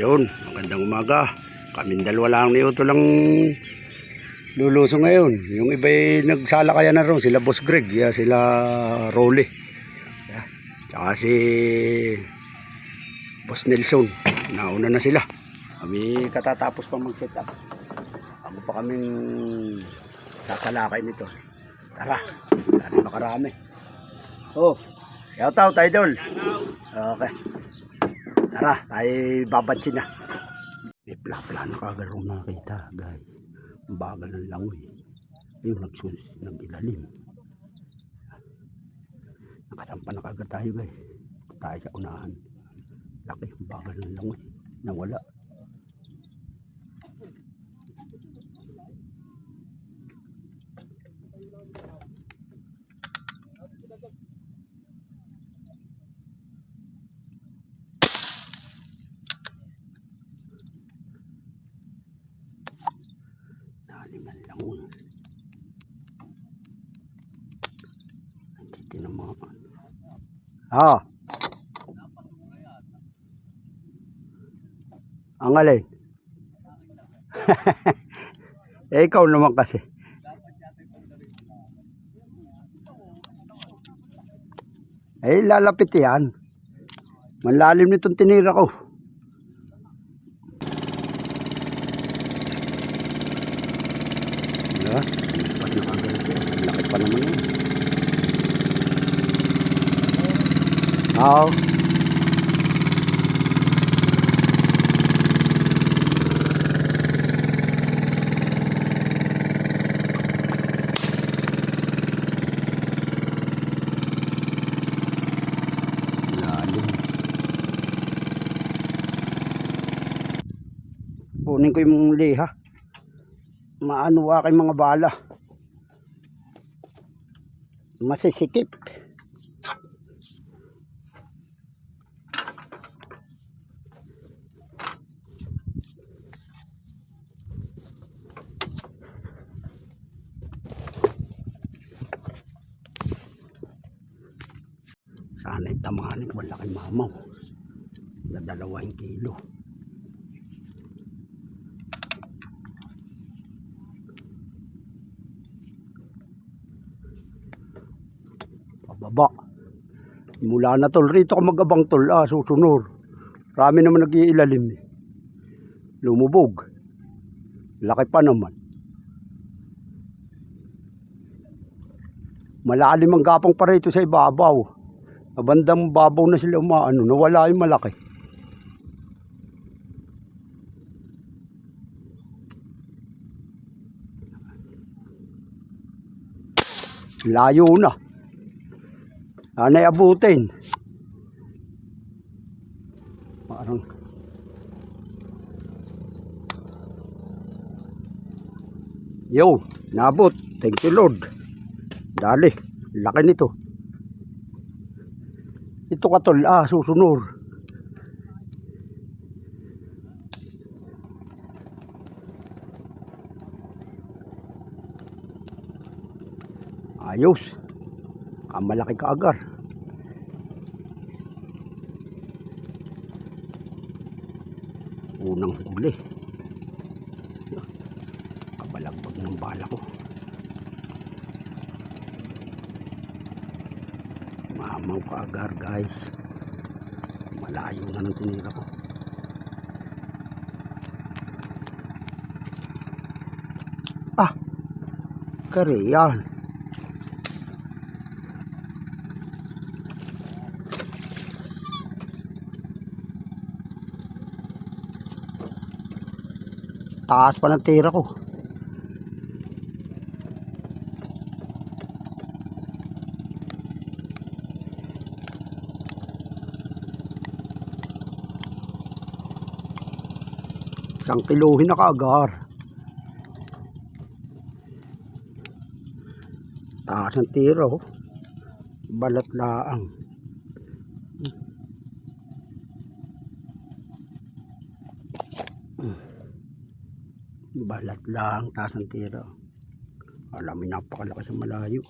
Yun, magandang umaga. Kaming dalawa lang ni Uto lang luluso ngayon. Yung iba'y nagsala kaya na ron. Sila Boss Greg, sila Rolly. Tsaka si Boss Nelson. Nauna na sila. Kami katatapos pa mag-set up. Ako pa kaming sasalakay nito. Tara, sana makarami. Oh, shout out, idol. Okay. Tara, tayo babatsin na. May plano kagarong nakita, guys. Ang bagal ng langoy. Ayun, nag-ilalim. Nakasampa na kagad tayo, guys. Tayo sa unahan. Laki, ang bagal ng langoy. Nawala. Ah. Ang alin. Ikaw naman kasi. Lalapit yan. Malalim nitong tinira ko. Diba? Laki pa naman yun. Oo. Kunin ko yung liha. Maano aking mga bala. Masisikip. Sana'y tamahanin ko malaking mamaw na 2 kilo. Pababa mula na tol rito ko magabang tol, susunod rami naman nag-iilalim, lumubog, laki pa naman, malalim ang gapang pa rito sa ibabaw. Bandang babaw na sila umaano, nawala yung malaki. Layo na. Anay abutin. Parang yo, nabot. Thank you Lord. Dali, laki nito. Ito katol, susunod. Ayos. Malaki kaagar. Unang huli. Kabalagbag ng bala ko. Mamaw kaagar, guys. Malayo na ng tinira ko. Kariyan. Taas pa ng tira ko. Isang kiluhin na kaagar. Taas ng tira, balat laang. Balat lang, taas ng tira. Alam mo, napakalaki sa malayo.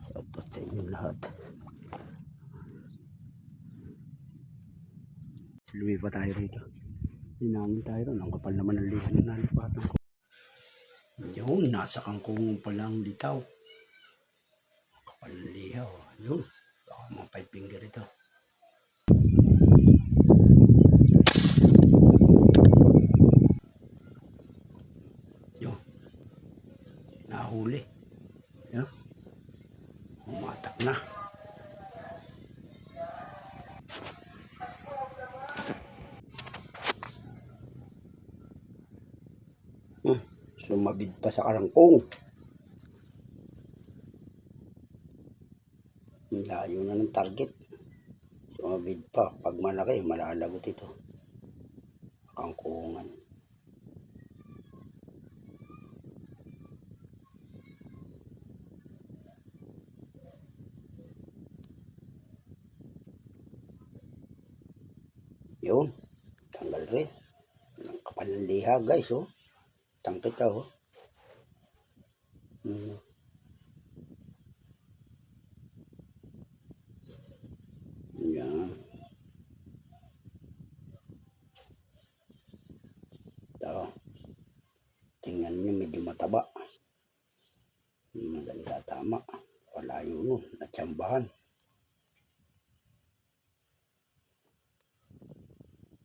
Shout out sa inyo lahat. Lumipat tayo rito. Hinangin tayo ron. Ang kapal naman ng liha na nalipatan ko. Yun, nasa kangkong palang litaw. Kapal ng liha. Oh. Yun. Baka mga 5 finger ito. Yun. Nahuli. Yun. Umatak na. Sumabid pa sa karangkong. Layo na ng target. Sumabid pa. Pag malaki, malalagot ito. Kangkungan. Yun. Tanggal rin. Ang kapal ng liha guys, oh. Tangkit ka, oh. Yan. Ito. Tingnan nyo, medyo mataba. Maganda, tama. Wala yun, no. Natsambahan.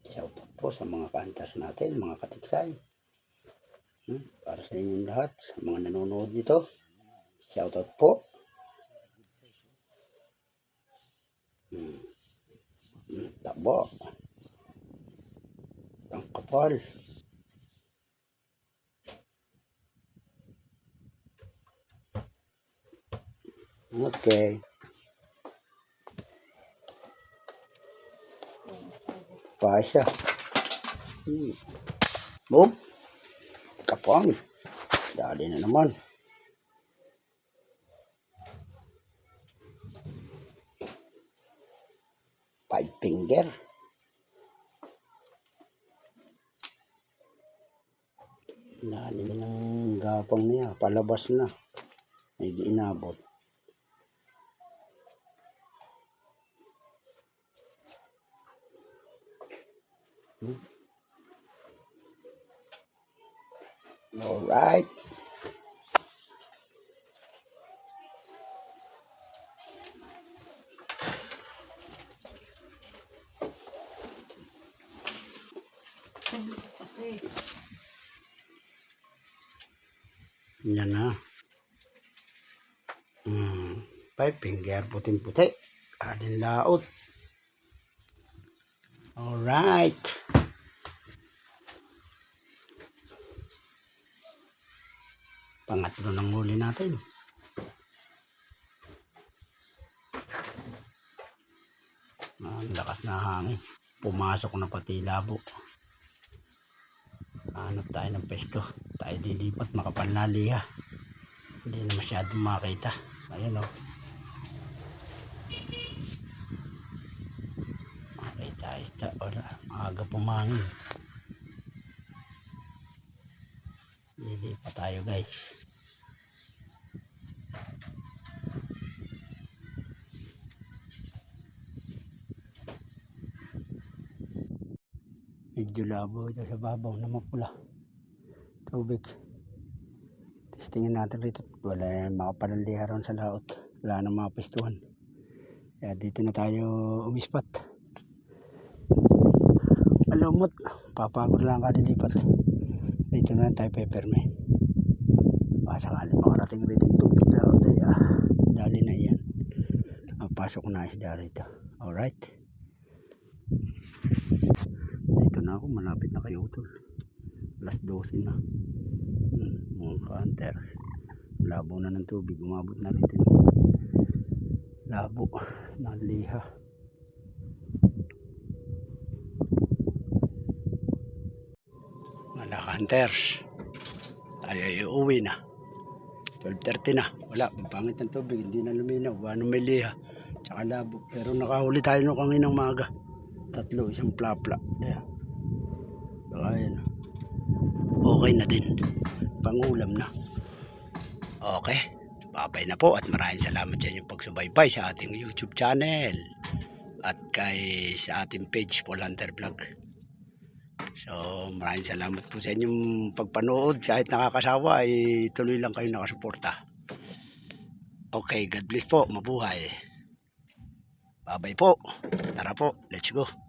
Shoutout po sa mga kantas natin, mga katiksay. Para sa inyong lahat, sa mga nanonood nito. Shoutout po. Tabo. Ang kapal. Okay. Pasya. Boom. Kapal. Dali na naman. Five finger. Dali na ng gapang niya. Palabas na. May giinabot. Alright. Yan na. Five finger, puting-puti. Alin laot. Alright. Pangatlo ng huli natin. Ang lakas na hangin. Pumasok na pati labo. Hanap tayo ng pesto. Tayo lilipat, makapal na liha. Hindi na masyadong makita. Ayan, oh. Makita isda. Wala. Maaga pumangin. Lilipat tayo guys. Medyo labo ito sa babaw na mapula. Tubig. Testingin natin rito. Wala na makapalang liha ron sa laot. Wala na mga pistuhan. Kaya dito na tayo umispat. Malumot. Papagod lang kalilipat. Dito na tayo peperme. Pasakali makarating rito yung tubig laot. Dali na yan. Pasok na isda rito. Alright. Dito na ako, malapit na kayo utol. Alas 12 na. Mga ka-hunter. Labo na ng tubig, umabot na rito. Labo na liha. Mga ka-hunters, tayo ay uuwi na. 12:30 na. Wala, pangit ng tubig, hindi na luminaw. Ano may liha, tsaka labo. Pero nakahuli tayo no kaninang maga. 3, isang plapla. Ayan. Saka ayan. Okay na din. Pangulam na. Okay. Babay na po at maraming salamat sa inyong pagsubaybay sa ating YouTube channel. at kay sa ating page Paul Hunter Vlog. So maraming salamat po sa inyong pagpanood. Kahit nakakasawa ay tuloy lang kayo nakasuporta. Okay, God bless po, mabuhay. Bye-bye po. Tara po, let's go.